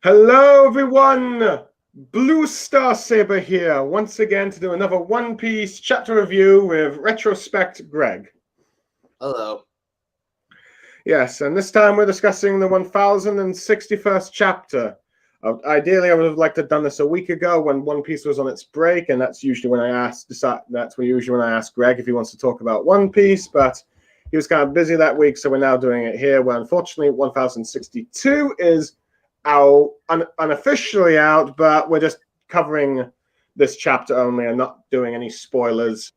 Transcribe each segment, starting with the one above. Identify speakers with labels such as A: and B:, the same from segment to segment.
A: Hello, everyone! Blue Star Saber here, once again to do another One Piece chapter review with Retrospect Greg.
B: Hello.
A: Yes, and this time we're discussing the 1061st chapter. Ideally, I would have liked to have done this a week ago when One Piece was on its break, and that's usually when I ask Greg if he wants to talk about One Piece, but he was kind of busy that week, so we're now doing it here, where unfortunately 1062 is out, unofficially out, but we're just covering this chapter only and not doing any spoilers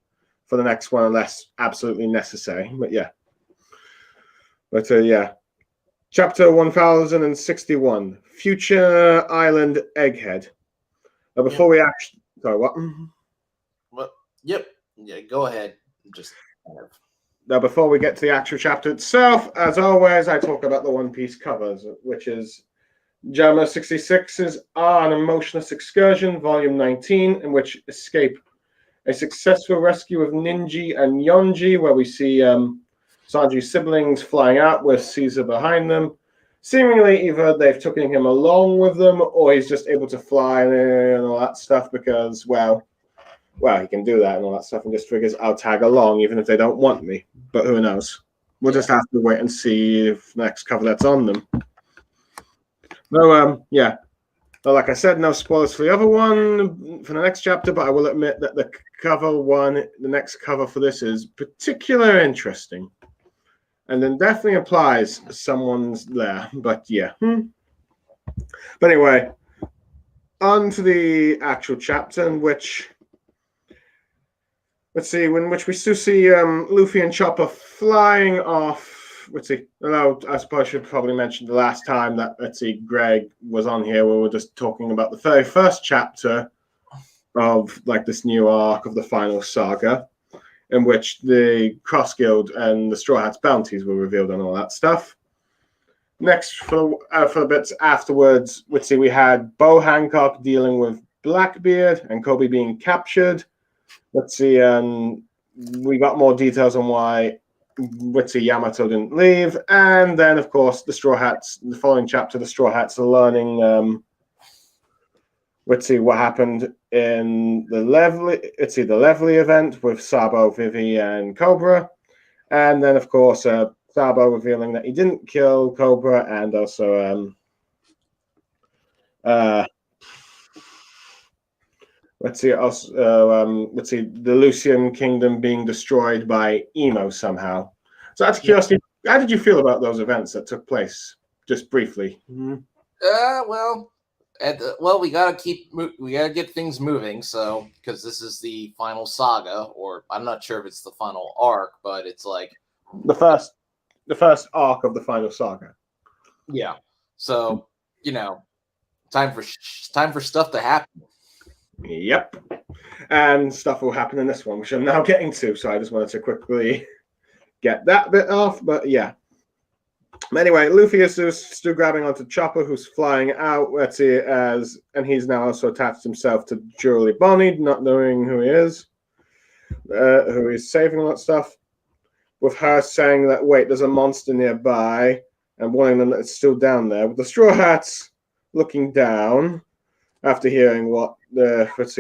A: for the next one unless absolutely necessary. But yeah. Chapter 1061, Future Island Egghead. Before we actually... Sorry, what?
B: Yep. Yeah, go ahead.
A: Now, before we get to the actual chapter itself, as always, I talk about the One Piece covers, which is Jama 66's An Emotionless Excursion, Volume 19, in which Escape, a successful rescue of Ninji and Yonji, where we see Sanji's siblings flying out with Caesar behind them. Seemingly, either they've taken him along with them, or he's just able to fly and all that stuff because, well, he can do that and all that stuff, and just figures, I'll tag along even if they don't want me. But who knows? We'll just have to wait and see if next cover that's on them. No, yeah. Well, like I said, no spoilers for the other one for the next chapter, but I will admit that the next cover for this is particularly interesting. And then definitely applies someone's there. But yeah. But anyway, on to the actual chapter in which we still see Luffy and Chopper flying off. Let's see. No, I suppose I should probably mention the last time that Greg was on here. We were just talking about the very first chapter of like this new arc of the final saga, in which the Cross Guild and the Straw Hats bounties were revealed and all that stuff. Next, for the bits afterwards, we had Bo Hancock dealing with Blackbeard and Kobe being captured. We got more details on why Yamato didn't leave, and then of course the Straw Hats. The following chapter, the Straw Hats are learning. What happened in the Levely event with Sabo, Vivi, and Cobra, and then of course Sabo revealing that he didn't kill Cobra, and also the Lucian Kingdom being destroyed by Emo somehow. So out of curiosity, how did you feel about those events that took place? Just briefly.
B: Well, we gotta get things moving. So because this is the final saga, or I'm not sure if it's the final arc, but it's like
A: the first arc of the final saga.
B: Yeah. So time for stuff to happen.
A: Yep. And stuff will happen in this one, which I'm now getting to. So I just wanted to quickly get that bit off. But yeah. Anyway, Luffy is still grabbing onto Chopper, who's flying out. And he's now also attached himself to Julie Bonnie, not knowing who he is, who he's saving all that stuff. With her saying that, wait, there's a monster nearby, and warning them that it's still down there. With the Straw Hats looking down after hearing what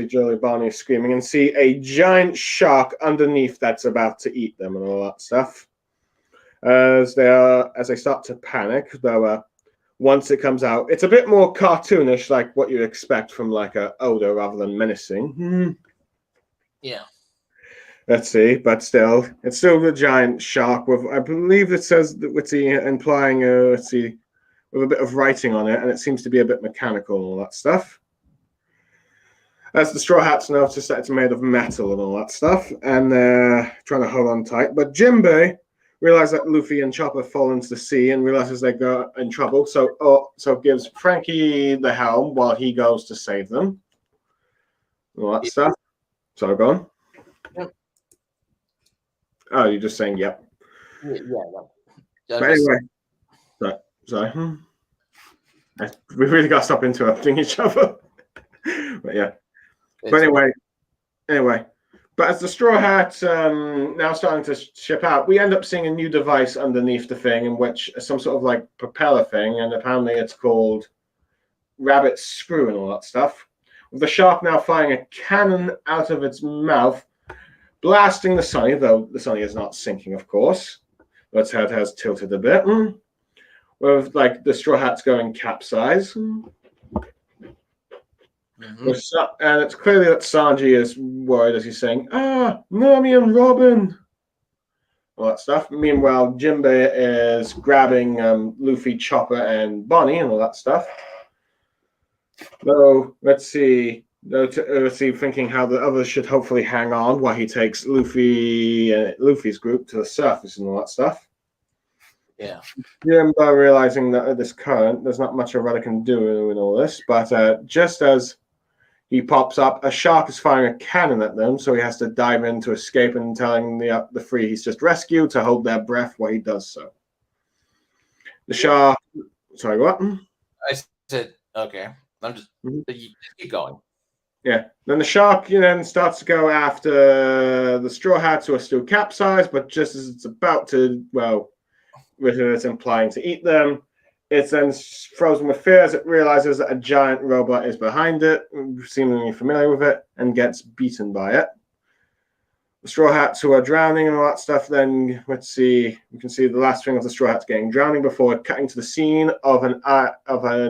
A: Julie Barney is screaming, and see a giant shark underneath that's about to eat them and all that stuff. As they start to panic, though, once it comes out, it's a bit more cartoonish, like what you'd expect from like a Oda rather than menacing.
B: Yeah.
A: But still, it's still a giant shark with, I believe it says that implying with a bit of writing on it, and it seems to be a bit mechanical and all that stuff. As the Straw Hats notice that it's made of metal and all that stuff, and they're trying to hold on tight. But Jinbei realizes that Luffy and Chopper fall into the sea and realizes they go in trouble, so gives Frankie the helm while he goes to save them. All that stuff. So go on. Yep. Oh, you're just saying yep.
B: Yeah.
A: But anyway, sorry. We really got to stop interrupting each other. But yeah. But anyway. But as the Straw Hats now starting to ship out, we end up seeing a new device underneath the thing, in which some sort of like propeller thing, and apparently it's called rabbit screw and all that stuff. With the shark now firing a cannon out of its mouth, blasting the Sunny, though the Sunny is not sinking, of course. But its head has tilted a bit. With like the Straw Hats going capsize. And it's clearly that Sanji is worried as he's saying, Nami and Robin. All that stuff. Meanwhile, Jinbei is grabbing Luffy, Chopper, and Bonnie and all that stuff. Though, let's see, thinking how the others should hopefully hang on while he takes Luffy's group to the surface and all that stuff.
B: Yeah.
A: Jinbei realizing that at this current, there's not much a rudder can do in all this, but just as he pops up, a shark is firing a cannon at them, so he has to dive in to escape and telling the three he's just rescued to hold their breath while he does so. The shark... Sorry, what?
B: I said, okay. I'm just... Keep going.
A: Yeah. Then the shark starts to go after the Straw Hats who are still capsized, but just as it's about to, it's implying to eat them, it's then frozen with fear as it realizes that a giant robot is behind it, seemingly familiar with it, and gets beaten by it. The Straw Hats who are drowning and all that stuff, then let's see, you can see the last thing of the Straw Hats getting drowning before cutting to the scene of a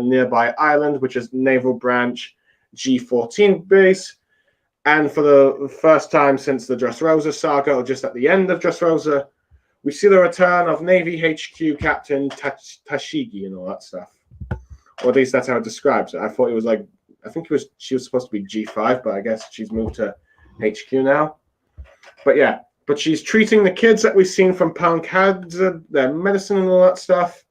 A: nearby island, which is Naval Branch G14 base. And for the first time since the Dressrosa saga, or just at the end of Dressrosa, we see the return of Navy HQ Captain Tashigi and all that stuff. Or at least that's how it describes it. I thought it was she was supposed to be G5, but I guess she's moved to HQ now. But yeah, she's treating the kids that we've seen from Pankadze, their medicine and all that stuff,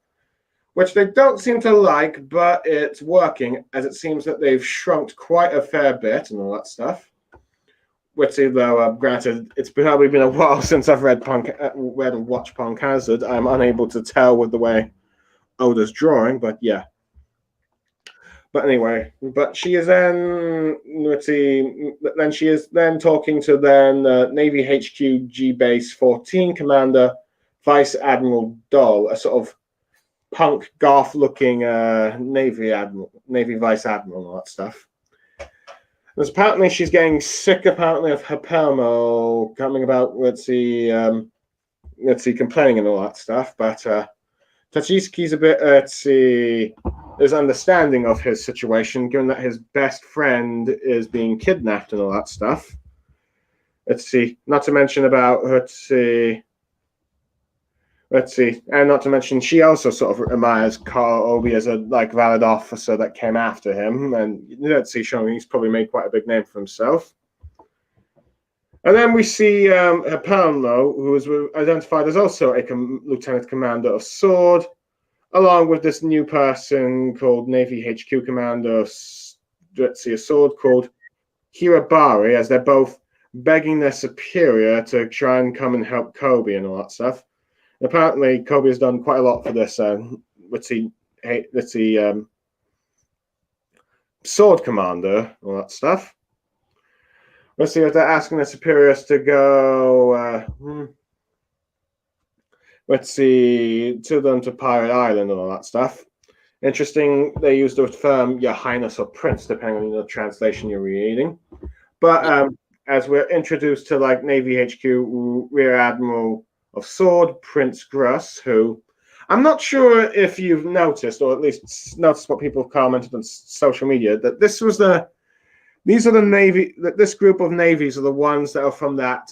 A: which they don't seem to like, but it's working, as it seems that they've shrunk quite a fair bit and all that stuff. Which, though, granted, it's probably been a while since I've read or watched Pankadze. I'm unable to tell with the way Oda's drawing, but yeah. But anyway, she is then, she is then talking to Navy HQ G Base 14 Commander Vice Admiral Doll, a sort of punk goth-looking Navy Vice Admiral and all that stuff. Because apparently she's getting sick, of Hypermo coming about, complaining and all that stuff. But Tachiski's a bit, is understanding of his situation, given that his best friend is being kidnapped and all that stuff. Not to mention about, and not to mention she also sort of admires Carl Obi as a valid officer that came after him, and showing he's probably made quite a big name for himself. And then we see Hypermo, who is identified as also a lieutenant commander of Sword, along with this new person called Navy HQ commander of a Sword called Hirabari, as they're both begging their superior to try and come and help Kobe and all that stuff. Apparently, Kobe has done quite a lot for this. Sword commander, all that stuff. Let's see if they're asking the superiors to go. To them to Pirate Island and all that stuff. Interesting, they use the term Your Highness or Prince, depending on the translation you're reading. But as we're introduced to Navy HQ Rear Admiral of Sword, Prince Gruss, who I'm not sure if you've noticed, or at least noticed what people have commented on social media, that this group of navies are the ones that are from that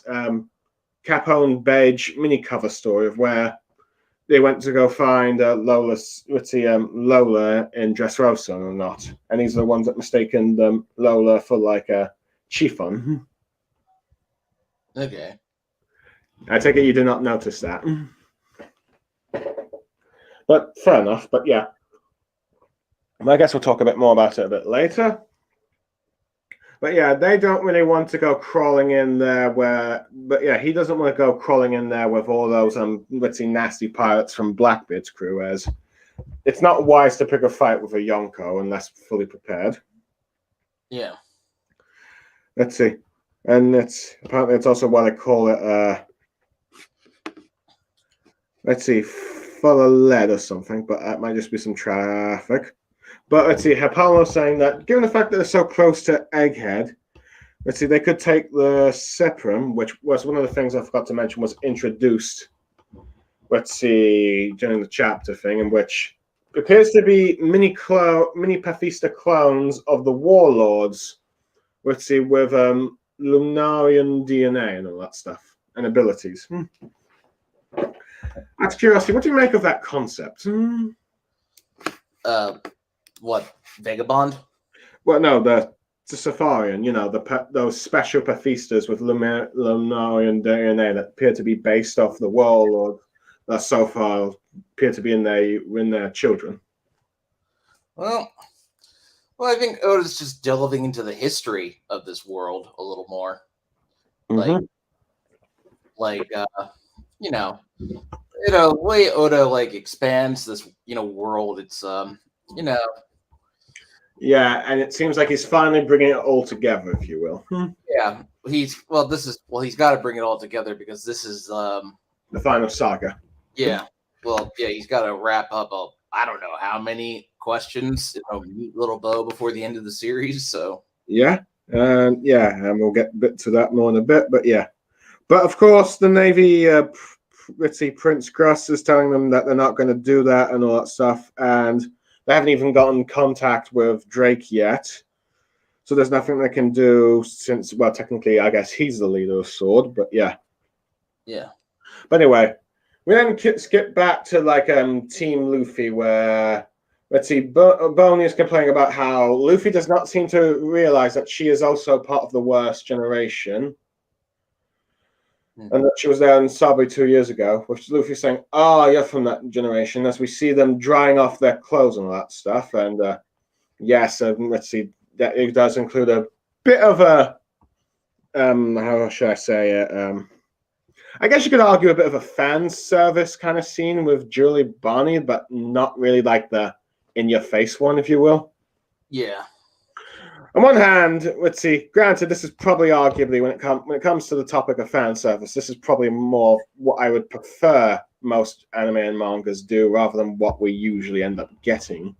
A: Capone Beige mini cover story of where they went to go find Lola in Dressrosa or not, and these are the ones that mistaken Lola for a chiffon.
B: Okay.
A: I take it you did not notice that. But fair enough, but yeah. I guess we'll talk a bit more about it a bit later. But yeah, they don't really want to go crawling in there he doesn't want to go crawling in there with all those nasty pirates from Blackbeard's crew, as it's not wise to pick a fight with a Yonko unless fully prepared.
B: Yeah.
A: Let's see. And apparently it's also why they call it full of lead or something, but that might just be some traffic. But let's see, Apollo's saying that given the fact that they're so close to Egghead, let's see, they could take the Separum, which was one of the things I forgot to mention was introduced, let's see, during the chapter thing, in which appears to be mini Pathista clones of the Warlords, let's see, with Lunarian DNA and all that stuff, and abilities. Out of curiosity, what do you make of that concept?
B: What, Vagabond?
A: Well, no, the Safarian, those special Pathistas with Lunarian DNA that appear to be based off the Warlord that so far appear to be in their children.
B: Well, I think Oda's just delving into the history of this world a little more.
A: Mm-hmm.
B: The way Oda expands this, world. It's
A: Yeah, and it seems like he's finally bringing it all together, if you will.
B: Yeah, he's got to bring it all together because this is
A: the final saga.
B: Yeah, he's got to wrap up I don't know how many questions, neat little bow before the end of the series. So
A: and we'll get to that more in a bit. But yeah, but of course the Navy, let's see, Prince Cross is telling them that they're not going to do that and all that stuff, and they haven't even gotten contact with Drake yet. So there's nothing they can do since, well, technically, I guess he's the leader of Sword, but yeah.
B: Yeah.
A: But anyway, we then skip back to Team Luffy, where let's see, Boney is complaining about how Luffy does not seem to realize that she is also part of the worst generation, and that she was there in Sabi 2 years ago. Which Luffy saying, "Oh, you're from that generation." As we see them drying off their clothes and all that stuff, and yes, let's see, that it does include a bit of a how should I say it? I guess you could argue a bit of a fan service kind of scene with Julie Bonnie, but not really like the in-your-face one, if you will.
B: Yeah.
A: On one hand, let's see, granted, this is probably arguably, when it comes to the topic of fan service, this is probably more what I would prefer most anime and mangas do rather than what we usually end up getting.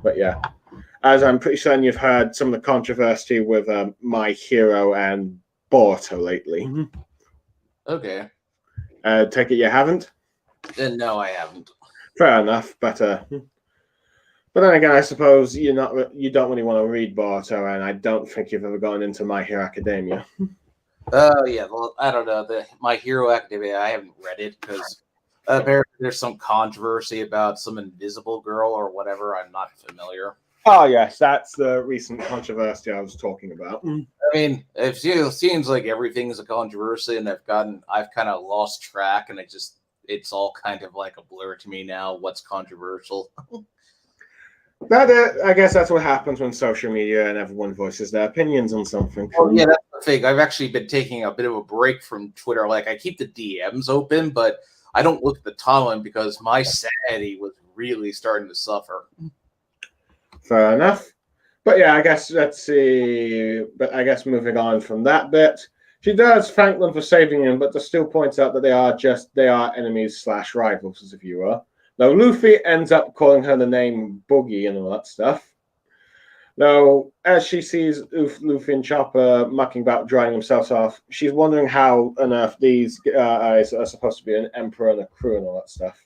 A: But yeah, as I'm pretty certain you've heard some of the controversy with My Hero and Boruto lately.
B: Okay.
A: Take it you haven't?
B: No, I haven't.
A: Fair enough, but then again, I suppose you don't really want to read Boruto, and I don't think you've ever gone into My Hero Academia.
B: Yeah, well, I don't know. My Hero Academia, I haven't read it because apparently there's some controversy about some invisible girl or whatever. I'm not familiar.
A: Oh, yes, that's the recent controversy I was talking about.
B: I mean, it seems like everything's a controversy, and I've kind of lost track, and it's all kind of like a blur to me now. What's controversial?
A: But I guess that's what happens when social media and everyone voices their opinions on something.
B: Oh, yeah, that's the thing. I've actually been taking a bit of a break from Twitter. I keep the DMs open, but I don't look at the timeline because my sanity was really starting to suffer.
A: Fair enough. But yeah, I guess let's see. But I guess moving on from that bit, she does thank them for saving him, but still points out that they are enemies / rivals, if you will. Now Luffy ends up calling her the name Boogie and all that stuff. Now, as she sees Luffy and Chopper mucking about drying themselves off, she's wondering how on earth these guys are supposed to be an emperor and a crew and all that stuff.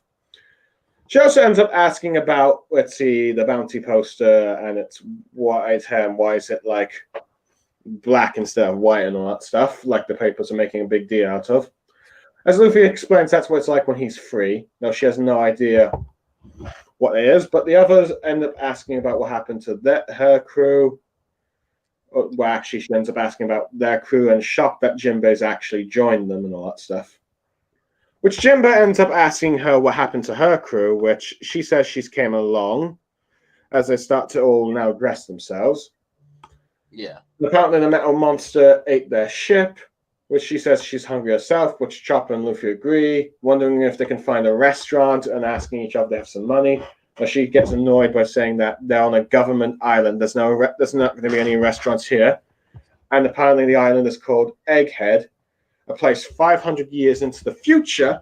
A: She also ends up asking about, let's see, the bounty poster and its white hair and why is it black instead of white and all that stuff, like the papers are making a big deal out of. As Luffy explains, that's what it's like when he's free. Now, she has no idea what it is, but the others end up asking about what happened to her crew. Well, actually, she ends up asking about their crew and shocked that Jinbei's actually joined them and all that stuff. Which Jinbei ends up asking her what happened to her crew, which she says she's came along as they start to all now dress themselves.
B: Yeah.
A: Apparently the metal monster ate their ship, which she says she's hungry herself, which Chopper and Luffy agree, wondering if they can find a restaurant and asking each other to have some money. But she gets annoyed by saying that they're on a government island. There's not going to be any restaurants here. And apparently the island is called Egghead, a place 500 years into the future.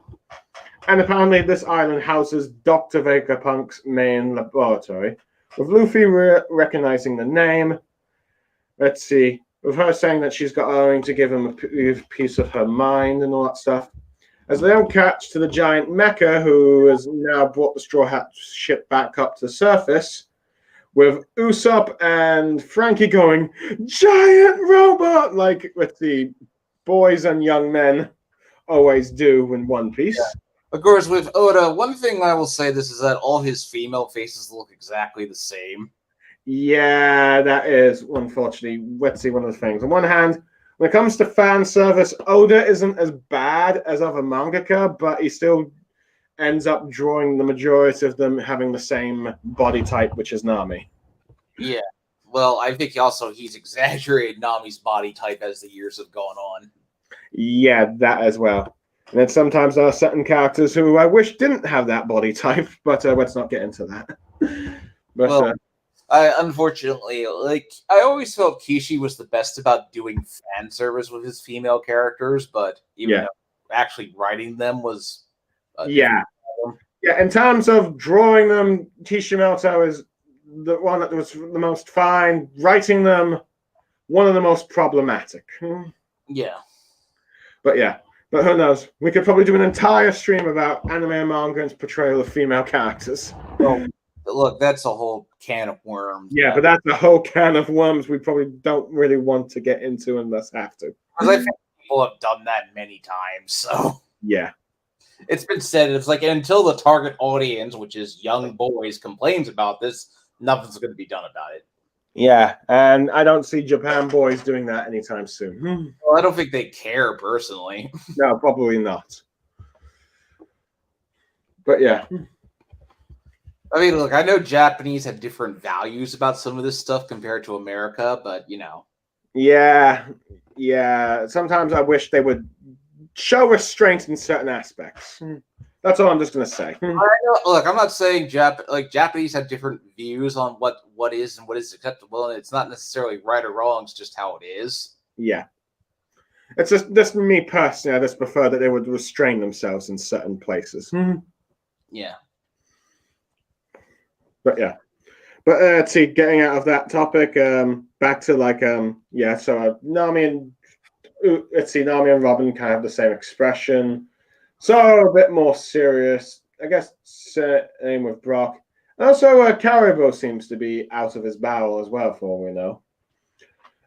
A: And apparently this island houses Dr. Vegapunk's main laboratory, with Luffy recognizing the name. Let's see, with her saying that she's going to give him a piece of her mind and all that stuff. As they don't catch to the giant mecha, who has now brought the Straw Hat ship back up to the surface, with Usopp and Frankie going, giant robot, like with the boys and young men always do in One Piece.
B: Yeah. Of course, with Oda, one thing I will say this is that all his female faces look exactly the same.
A: Yeah, that is, unfortunately, let's see, one of the things. On one hand, when it comes to fan service, Oda isn't as bad as other mangaka, but he still ends up drawing the majority of them having the same body type, which is Nami.
B: Yeah. Well, I think he's exaggerated Nami's body type as the years have gone on.
A: Yeah, that as well. And then sometimes there are certain characters who I wish didn't have that body type, but let's not get into that. But
B: well, I unfortunately, I always felt Kishi was the best about doing fan service with his female characters, but even though actually writing them was
A: yeah. In terms of drawing them, Kishimoto is the one that was the most fine. Writing them, one of the most problematic.
B: Yeah.
A: But who knows? We could probably do an entire stream about anime and manga and portrayal of female characters.
B: Well, look, that's a whole can of worms.
A: Yeah, but that's a whole can of worms we probably don't really want to get into unless have to.
B: Because I think people have done that many times, so...
A: Yeah.
B: It's been said, it's like until the target audience, which is young boys, complains about this, nothing's going to be done about it.
A: Yeah, and I don't see Japan boys doing that anytime soon.
B: Well, I don't think they care, personally.
A: No, probably not. But yeah.
B: I mean, look, I know Japanese have different values about some of this stuff compared to America, but, you know.
A: Yeah. Sometimes I wish they would show restraint in certain aspects. That's all I'm just going to say.
B: Look, I'm not saying Japanese have different views on what is and what is acceptable, and it's not necessarily right or wrong. It's just how it is.
A: Yeah. It's just me personally. I just prefer that they would restrain themselves in certain places.
B: Yeah.
A: But yeah. But let's see, getting out of that topic, back to so Nami and Robin kind of have the same expression. So a bit more serious, I guess. Same with Brock. And also, Caribou seems to be out of his barrel as well, for all we know.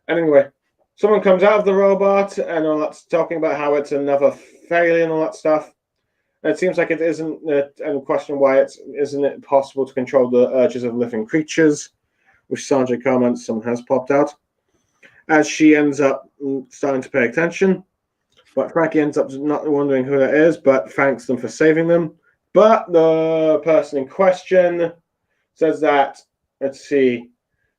A: Anyway, someone comes out of the robot and all that's talking about how it's another failure and all that stuff. And it seems like it isn't, and question why isn't it possible to control the urges of living creatures, which Sanjay comments someone has popped out. As she ends up starting to pay attention. But Frankie ends up not wondering who that is, but thanks them for saving them. But the person in question says that, let's see,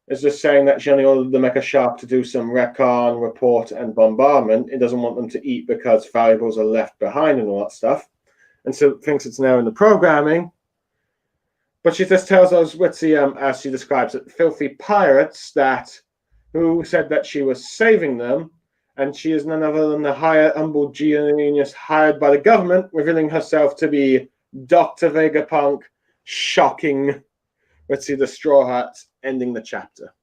A: is just saying that she only ordered the Mecha Shark to do some recon, report, and bombardment. It doesn't want them to eat because valuables are left behind and all that stuff. And so thinks it's now in the programming. But she just tells us, let's see, as she describes it, filthy pirates who said that she was saving them. And she is none other than the humble genius hired by the government, revealing herself to be Dr. Vegapunk, shocking. Let's see, the Straw Hat ending the chapter.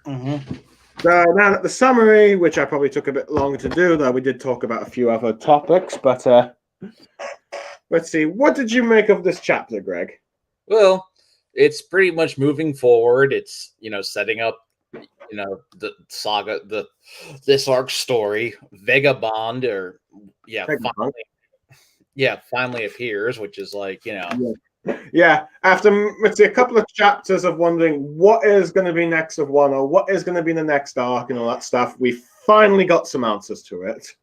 B: Mm-hmm.
A: So now that the summary, which I probably took a bit longer to do, though we did talk about a few other topics, but let's see, what did you make of this chapter, Greg?
C: Well, it's pretty much moving forward. It's, setting up the saga, this arc story. Vagabond, finally appears, which is like,
A: Yeah, after let's say a couple of chapters of wondering what is going to be next of one or what is going to be the next arc and all that stuff, we finally got some answers to it.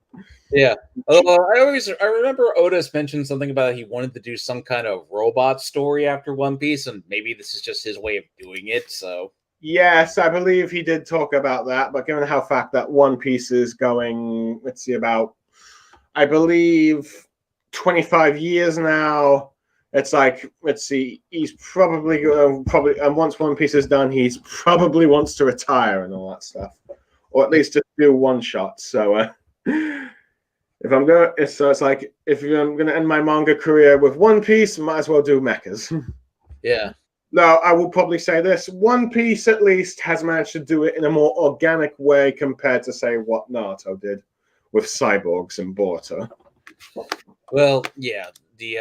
C: Yeah, I remember Otis mentioned something about he wanted to do some kind of robot story after One Piece, and maybe this is just his way of doing it. So
A: yes, I believe he did talk about that, but given how fact that One Piece is going, let's see, about I believe 25 years now. It's like, let's see, he's probably, and once One Piece is done, he's probably wants to retire and all that stuff, or at least just do one shot. So, if I'm going, it's like if I'm going to end my manga career with One Piece, might as well do mechas.
C: Yeah,
A: No, I will probably say this. One Piece, at least, has managed to do it in a more organic way compared to, say, what Naruto did with cyborgs and Boruto.
C: Well, yeah, the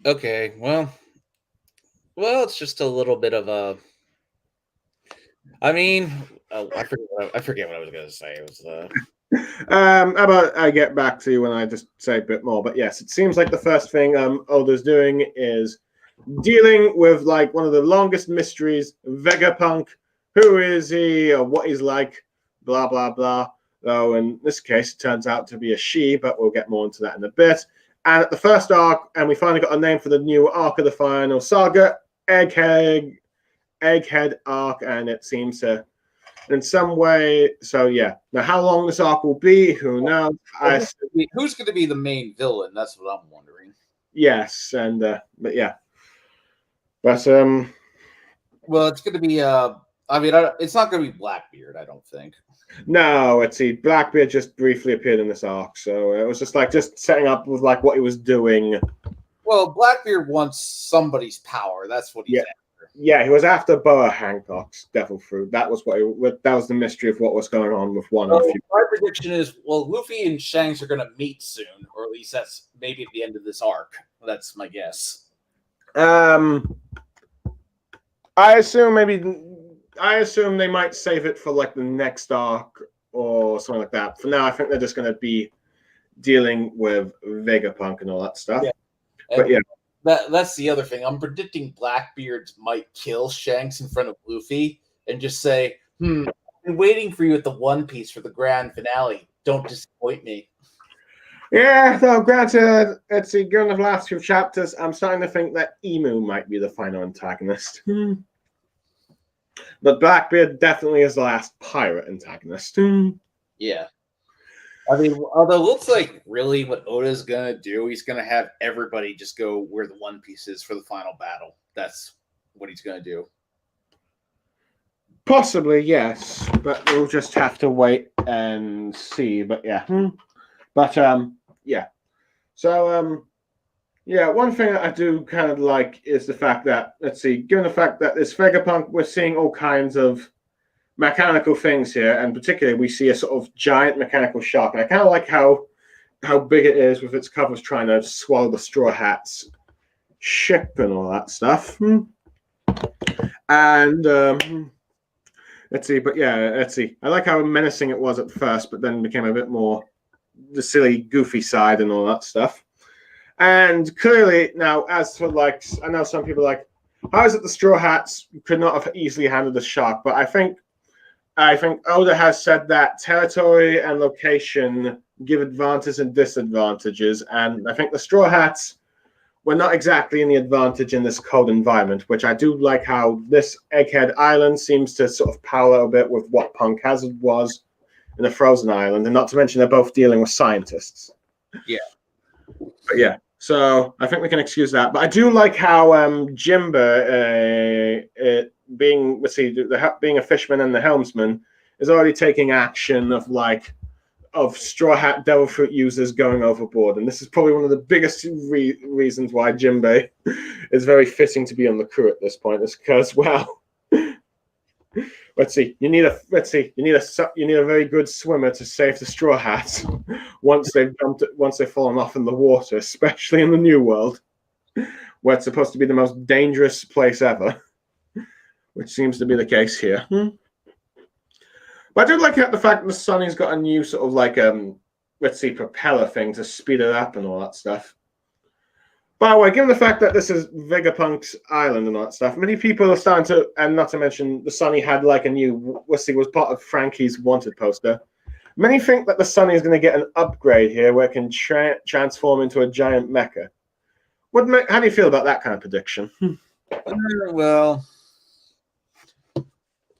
C: okay, it's just a little bit of a. I mean, I forget what I was gonna say. It was
A: How about I get back to you when I just say a bit more? But yes, it seems like the first thing Oda's doing is dealing with like one of the longest mysteries, Vegapunk. Who is he or what he's like? Blah blah blah. Though in this case, it turns out to be a she, but we'll get more into that in a bit. And at the first arc, and we finally got a name for the new arc of the final saga, Egghead arc, and it seems to in some way. So yeah. Now how long this arc will be, who knows?
B: Who's going to be the main villain? That's what I'm wondering.
A: Yes, and but yeah. But
B: well, it's going to be it's not going to be Blackbeard, I don't think.
A: No, let's see. Blackbeard just briefly appeared in this arc, so it was just setting up with like what he was doing.
B: Well, Blackbeard wants somebody's power. That's what he's after.
A: Yeah, he was after Boa Hancock's devil fruit. That was that was the mystery of what was going on with one.
B: My prediction is, Luffy and Shanks are going to meet soon, or at least that's maybe at the end of this arc. That's my guess.
A: I assume they might save it for like the next arc or something like that. For now, I think they're just going to be dealing with Vegapunk and all that stuff.
B: Yeah.
A: But yeah.
B: That's the other thing. I'm predicting Blackbeard might kill Shanks in front of Luffy and just say, I've been waiting for you at the One Piece for the grand finale. Don't disappoint me.
A: Yeah, though, granted, let's see, given the last few chapters, I'm starting to think that Emu might be the final antagonist. But Blackbeard definitely is the last pirate antagonist.
B: Yeah. I mean, although it looks like really what Oda's going to do, he's going to have everybody just go where the One Piece is for the final battle. That's what he's going to do.
A: Possibly, yes. But we'll just have to wait and see. But yeah. But, yeah. So, yeah, one thing that I do kind of like is the fact that, let's see, given the fact that this Vegapunk, we're seeing all kinds of mechanical things here, and particularly we see a sort of giant mechanical shark, and I kind of like how big it is with its covers trying to swallow the Straw Hat's ship and all that stuff. And let's see, but yeah, let's see. I like how menacing it was at first, but then became a bit more the silly, goofy side and all that stuff. And clearly now, as for like, I know some people are like, how is it the Straw Hats could not have easily handled the shark? But I think Oda has said that territory and location give advantages and disadvantages, and I think the Straw Hats were not exactly in the advantage in this cold environment, which I do like how this Egghead Island seems to sort of parallel a bit with what Punk Hazard was in the Frozen Island, and not to mention they're both dealing with scientists.
B: Yeah.
A: But yeah, so I think we can excuse that. But I do like how Jimber, being a fisherman and the helmsman, is already taking action of Straw Hat Devil Fruit users going overboard, and this is probably one of the biggest reasons why Jinbei is very fitting to be on the crew at this point. Is because, well, you need a very good swimmer to save the Straw Hats once they've fallen off in the water, especially in the New World, where it's supposed to be the most dangerous place ever, which seems to be the case here. But I do like the fact that the Sunny's got a new sort of like propeller thing to speed it up and all that stuff. By the way, given the fact that this is Vegapunk's island and all that stuff, many people are starting to, and not to mention the Sunny had like a new, was part of Frankie's wanted poster. Many think that the Sunny is going to get an upgrade here where it can transform into a giant mecha. How do you feel about that kind of prediction?
B: Well,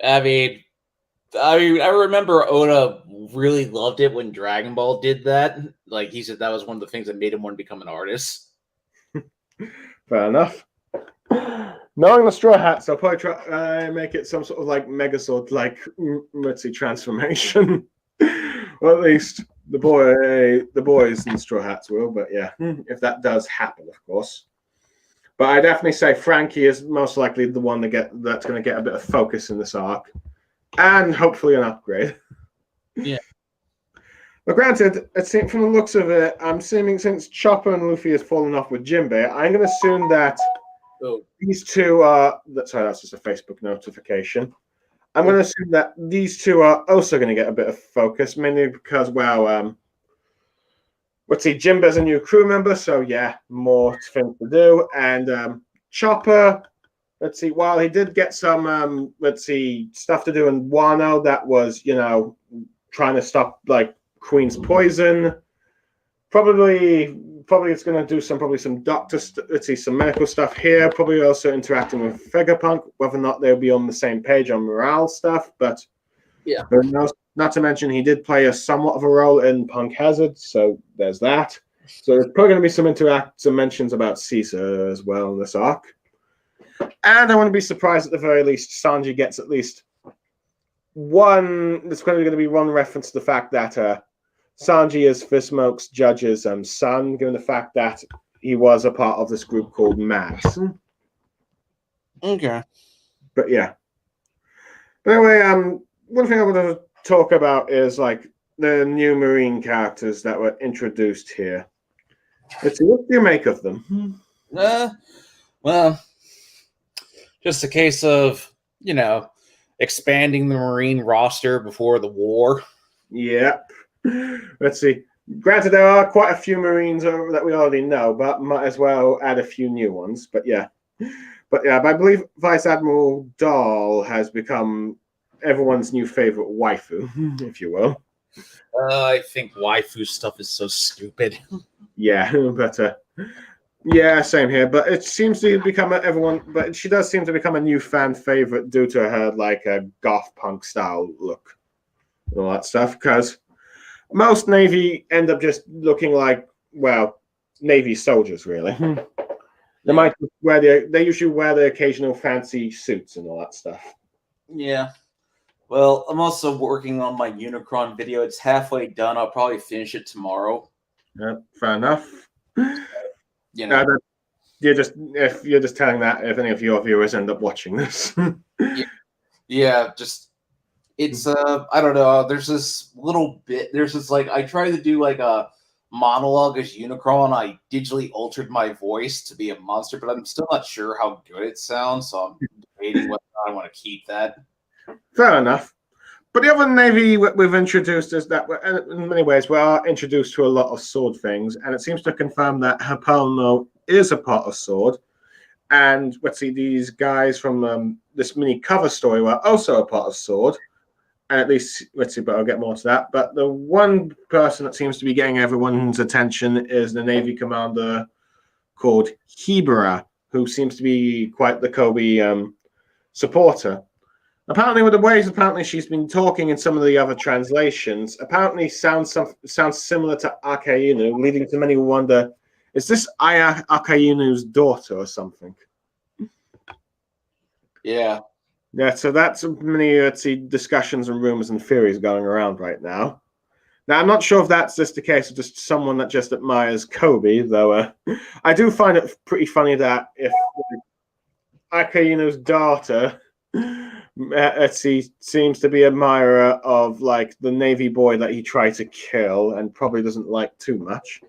B: I mean, I remember Oda really loved it when Dragon Ball did that. Like, he said that was one of the things that made him want to become an artist.
A: Fair enough. Knowing the Straw Hats, I'll probably try make it some sort of like Megazord, like, let's see, transformation. Or at least the boys in Straw Hats will, but yeah, if that does happen, of course. But I definitely say Frankie is most likely the one that's going to get a bit of focus in this arc, and hopefully an upgrade.
C: Yeah.
A: But granted, it seems from the looks of it, I'm assuming since Chopper and Luffy has fallen off with Jinbei, I'm going to assume that these two are. Sorry, that's just a Facebook notification. I'm going to assume that these two are also going to get a bit of focus, mainly because, well, let's see, Jinbei's a new crew member, so yeah, more things to do. And Chopper, let's see, while he did get some, stuff to do in Wano that was, trying to stop, like, Queen's poison, probably it's going to do some some medical stuff here, probably also interacting with Vegapunk, whether or not they'll be on the same page on morale stuff, but
C: yeah,
A: not to mention he did play a somewhat of a role in Punk Hazard, so there's that. So there's probably going to be some mentions about Caesar as well in this arc, and I wouldn't be surprised at the very least Sanji gets at least one. There's probably going to be one reference to the fact that Sanji is Fistmoke's judge's son, given the fact that he was a part of this group called Mass.
C: Okay.
A: But yeah. But anyway, one thing I want to talk about is like the new Marine characters that were introduced here. Let's see, what do you make of them?
C: Well, just a case of, expanding the Marine roster before the war.
A: Yep. Let's see. Granted, there are quite a few Marines that we already know, but might as well add a few new ones. But yeah, but I believe Vice Admiral Dahl has become everyone's new favorite waifu, if you will.
C: I think waifu stuff is so stupid.
A: Yeah, but yeah, same here. But it seems to become but she does seem to become a new fan favorite due to her like a goth punk style look and all that stuff. Because most Navy end up just looking like, well, Navy soldiers, really. They usually wear the occasional fancy suits and all that stuff.
C: Yeah. Well, I'm also working on my Unicron video. It's halfway done. I'll probably finish it tomorrow.
A: Yeah, fair enough.
C: You're
A: just telling that if any of your viewers end up watching this.
C: It's I don't know. There's this little bit. There's this like I tried to do like a monologue as Unicron. I digitally altered my voice to be a monster, but I'm still not sure how good it sounds. So I'm debating whether I want to keep that.
A: Fair enough. But the other Navy we've introduced is that in many ways we are introduced to a lot of sword things, and it seems to confirm that Hapalno is a part of sword. And let's see, these guys from this mini cover story were also a part of sword. And at least, let's see, but I'll get more to that. But the one person that seems to be getting everyone's attention is the Navy commander called Hibara, who seems to be quite the Kobe supporter. Apparently, with the ways she's been talking in some of the other translations, apparently sounds similar to Akainu, leading to many who wonder, is this Akainu's daughter or something?
C: Yeah.
A: Yeah, so that's many discussions and rumors and theories going around right now. Now, I'm not sure if that's just the case of just someone that just admires Kobe, though I do find it pretty funny that if Akainu's daughter seems to be an admirer of like the Navy boy that he tried to kill and probably doesn't like too much.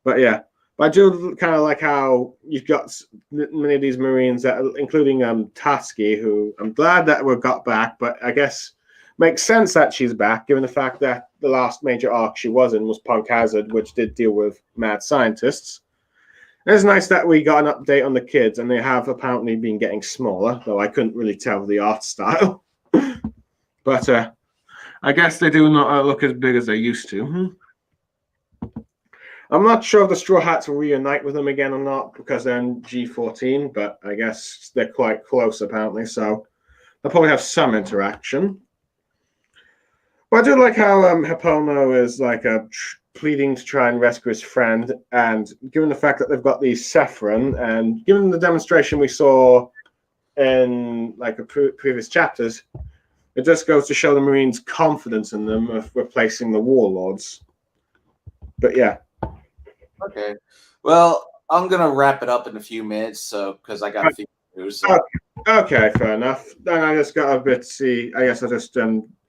A: But yeah. But I do kind of like how you've got many of these Marines, including Tusky, who I'm glad that we got back, but I guess makes sense that she's back, given the fact that the last major arc she was in was Punk Hazard, which did deal with mad scientists. And it's nice that we got an update on the kids, and they have apparently been getting smaller, though I couldn't really tell the art style. But I guess they do not look as big as they used to. I'm not sure if the Straw Hats will reunite with them again or not because they're in G14, but I guess they're quite close apparently, so they'll probably have some interaction. But I do like how Hippono is like pleading to try and rescue his friend, and given the fact that they've got these Sephron, and given the demonstration we saw in like previous chapters, it just goes to show the Marines' confidence in them of replacing the warlords. But yeah.
C: Okay. Well, I'm gonna wrap it up in a few minutes, so because I got a few news. So.
A: Okay, fair enough. Then I just got a bit. See, I guess I'll just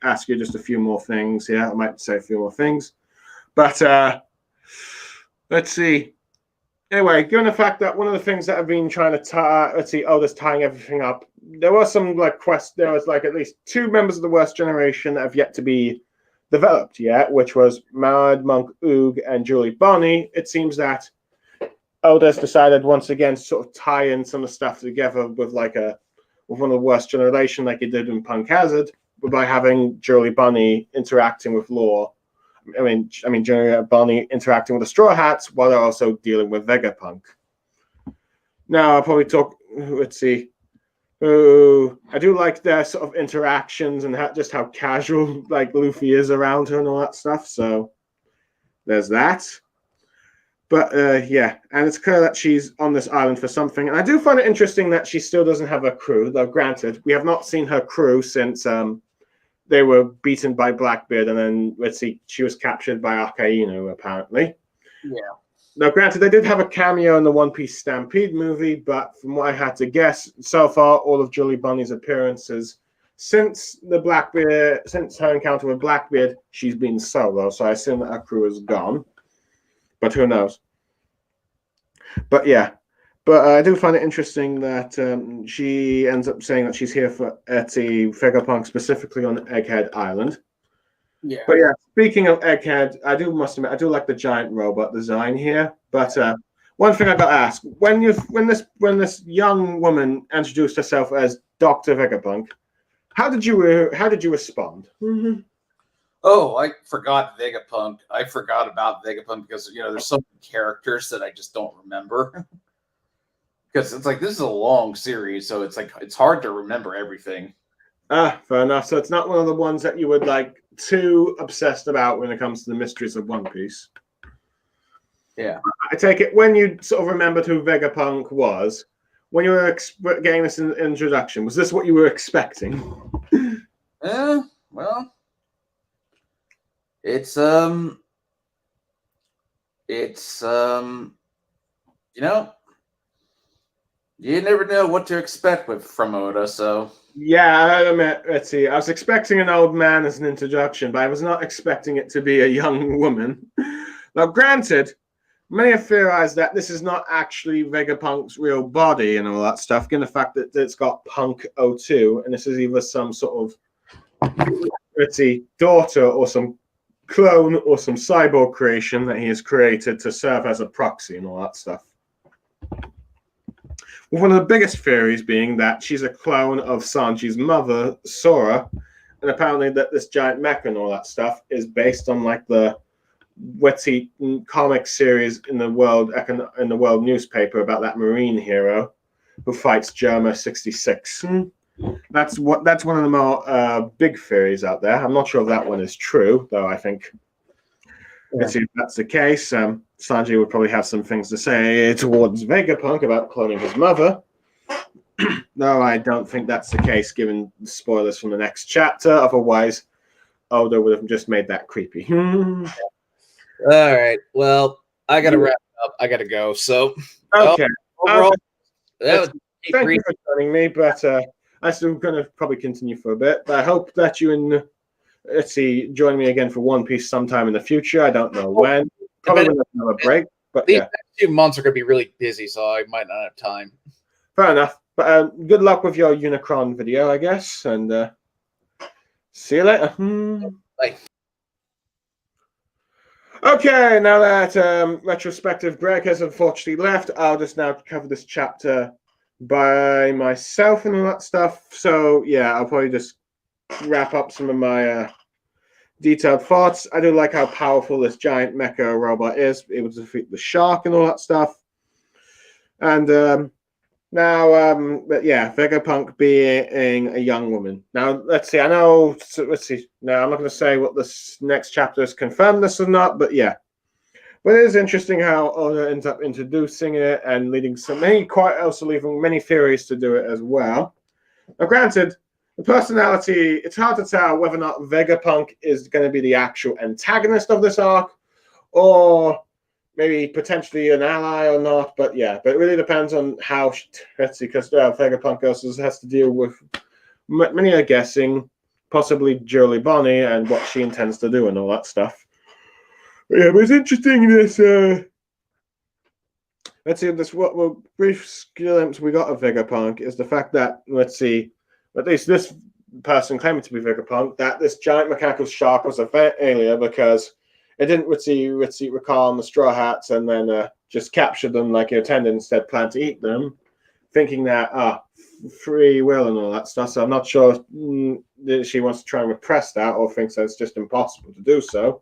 A: ask you just a few more things. Yeah, I might say a few more things, but let's see. Anyway, given the fact that one of the things that I've been trying to tie, let's see, just tying everything up. There was some there was like at least 2 members of the worst generation that have yet to be developed yet, which was Mad Monk Oog and Julie Bonnie. It seems that Oda's decided once again to sort of tie in some of the stuff together with with one of the worst generation, like he did in Punk Hazard, by having Julie Bonnie interacting with Law. I mean, Julie Bonnie interacting with the Straw Hats while they're also dealing with Vegapunk. Now I'll probably talk. Let's see. I do like their sort of interactions and just how casual like Luffy is around her and all that stuff. So there's that. But yeah, and it's clear that she's on this island for something. And I do find it interesting that she still doesn't have a crew, though granted, we have not seen her crew since they were beaten by Blackbeard, and then, let's see, she was captured by Akainu, apparently.
C: Yeah.
A: Now, granted, they did have a cameo in the One Piece Stampede movie, but from what I had to guess, so far, all of Julie Bonnie's appearances since her encounter with Blackbeard, she's been solo, so I assume that her crew is gone. But who knows? But yeah, I do find it interesting that she ends up saying that she's here for Vegapunk specifically on Egghead Island.
C: Yeah.
A: But yeah, speaking of Egghead, must admit I do like the giant robot design here. But one thing I got to ask: when this young woman introduced herself as Dr. Vegapunk, how did you respond? Mm-hmm.
C: Oh, I forgot Vegapunk. I forgot about Vegapunk because there's so many characters that I just don't remember. Because it's like this is a long series, so it's like it's hard to remember everything.
A: Fair enough. So it's not one of the ones that you would like too obsessed about when it comes to the mysteries of One Piece.
C: Yeah.
A: I take it when you sort of remembered who Vegapunk was, when you were getting this introduction, was this what you were expecting?
C: Well, it's you never know what to expect from Oda, so
A: yeah, let's see. I was expecting an old man as an introduction, but I was not expecting it to be a young woman. Now, granted, many have theorized that this is not actually Vegapunk's real body and all that stuff, given the fact that it's got Punk 02, and this is either some sort of, let's see, daughter or some clone or some cyborg creation that he has created to serve as a proxy and all that stuff. One of the biggest theories being that she's a clone of Sanji's mother, Sora, and apparently that this giant mecha and all that stuff is based on like the witty comic series in the world newspaper about that marine hero who fights Germa 66. That's one of the more big theories out there. I'm not sure if that one is true, though. I think if that's the case, Sanji would probably have some things to say towards Vegapunk about cloning his mother. No, I don't think that's the case, given the spoilers from the next chapter. Otherwise, Oda would have just made that creepy.
B: All right. Well, I got to wrap up. I got to go. So,
A: okay.
B: Overall,
A: thank you for joining me, but I'm still going to probably continue for a bit. But I hope that you join me again for One Piece sometime in the future. I don't know when. Probably when there's another break. But
B: these next 2 months are going to be really busy, so I might not have time.
A: Fair enough. But good luck with your Unicron video, I guess. And see you later.
B: Bye.
A: Okay, now that retrospective Greg has unfortunately left, I'll just now cover this chapter by myself and all that stuff. So, yeah, I'll probably just wrap up some of my detailed thoughts. I do like how powerful this giant mecha robot is, able to defeat the shark and all that stuff. And but yeah, Vegapunk being a young woman. Now, let's see. Now, I'm not going to say what this next chapter has confirmed this or not, but yeah. But it is interesting how Oda ends up introducing it and leading leaving many theories to do it as well. Now, granted, the personality, it's hard to tell whether or not Vegapunk is going to be the actual antagonist of this arc, or maybe potentially an ally or not. But yeah, but it really depends on how, let's see, because Vegapunk also has to deal with, many are guessing, possibly Jolie Bonnie and what she intends to do and all that stuff. But yeah, but it's interesting this, let's see, this what brief glimpse we got of Vegapunk is the fact that, let's see, at least this person claiming to be Vegapunk, that this giant mechanical shark was a failure because it didn't recall on the Straw Hats and then just captured them like it intended, instead planned to eat them, thinking that free will and all that stuff. So I'm not sure that she wants to try and repress that or thinks that it's just impossible to do so.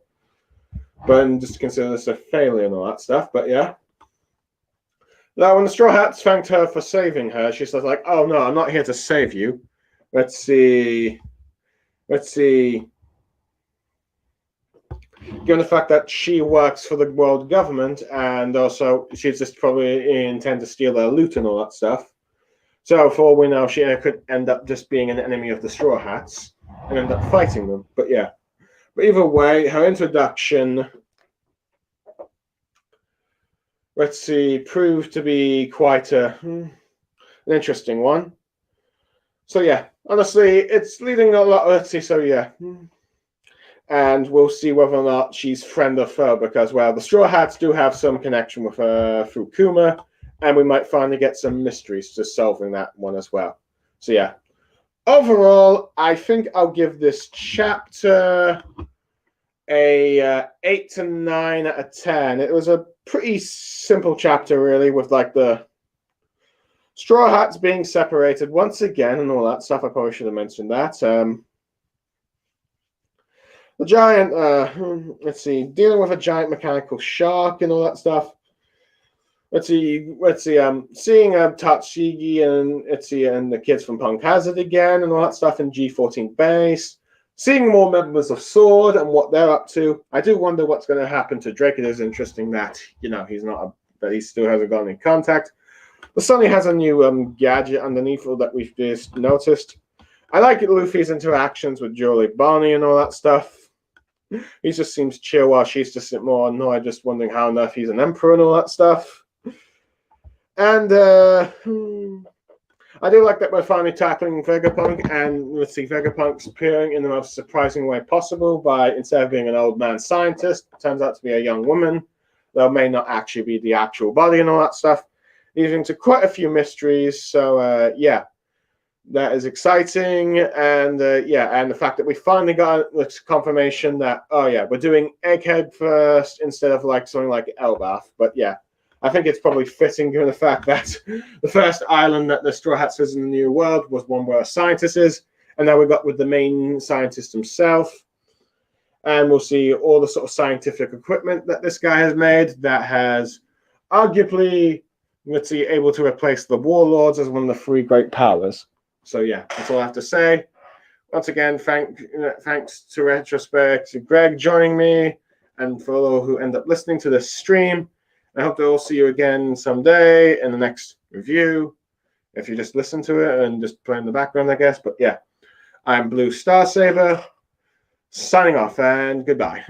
A: But just consider this a failure and all that stuff. But yeah. Now, when the Straw Hats thanked her for saving her, she says like, "Oh no, I'm not here to save you. Let's see. Given the fact that she works for the world government and also she's just probably intend to steal their loot and all that stuff. So for all we know, she could end up just being an enemy of the Straw Hats and end up fighting them. But yeah. But either way, her introduction, let's see, proved to be quite an interesting one. So yeah, honestly, it's leading a lot. Let's see, so yeah. And we'll see whether or not she's friend or foe, because, well, the Straw Hats do have some connection with through Kuma, and we might finally get some mysteries to solving that one as well. So yeah, overall, I think I'll give this chapter a 8 to 9 out of 10. It was a pretty simple chapter, really, with like the Straw Hats being separated once again and all that stuff. I probably should have mentioned that. The giant, let's see, dealing with a giant mechanical shark and all that stuff. Let's see, seeing Tatsugi and the kids from Punk Hazard again and all that stuff in G14 base. Seeing more members of Sword and what they're up to. I do wonder what's going to happen to Drake. It is interesting that, that he still hasn't got any contact. The Sunny has a new gadget underneath that we've just noticed. I like Luffy's interactions with Jolie Bonnie and all that stuff. He just seems chill while she's just more annoyed, just wondering how enough he's an emperor and all that stuff. And I do like that we're finally tackling Vegapunk, and let's see, Vegapunk's appearing in the most surprising way possible by, instead of being an old man scientist, turns out to be a young woman, though may not actually be the actual body and all that stuff, leading to quite a few mysteries. So yeah, that is exciting, and and the fact that we finally got this confirmation that, oh yeah, we're doing Egghead first instead of like something like Elbaf. But yeah, I think it's probably fitting given the fact that the first island that the Straw Hats visit in the New World was one where a scientist is, and now we got with the main scientist himself, and we'll see all the sort of scientific equipment that this guy has made that has arguably, let's see, able to replace the Warlords as one of the three great powers. So yeah, that's all I have to say. Once again, thanks to Retrospect, to Greg joining me, and for all who end up listening to this stream. I hope to all see you again someday in the next review, if you just listen to it and just play in the background, I guess. But yeah, I'm Blue Star Saber, signing off, and goodbye.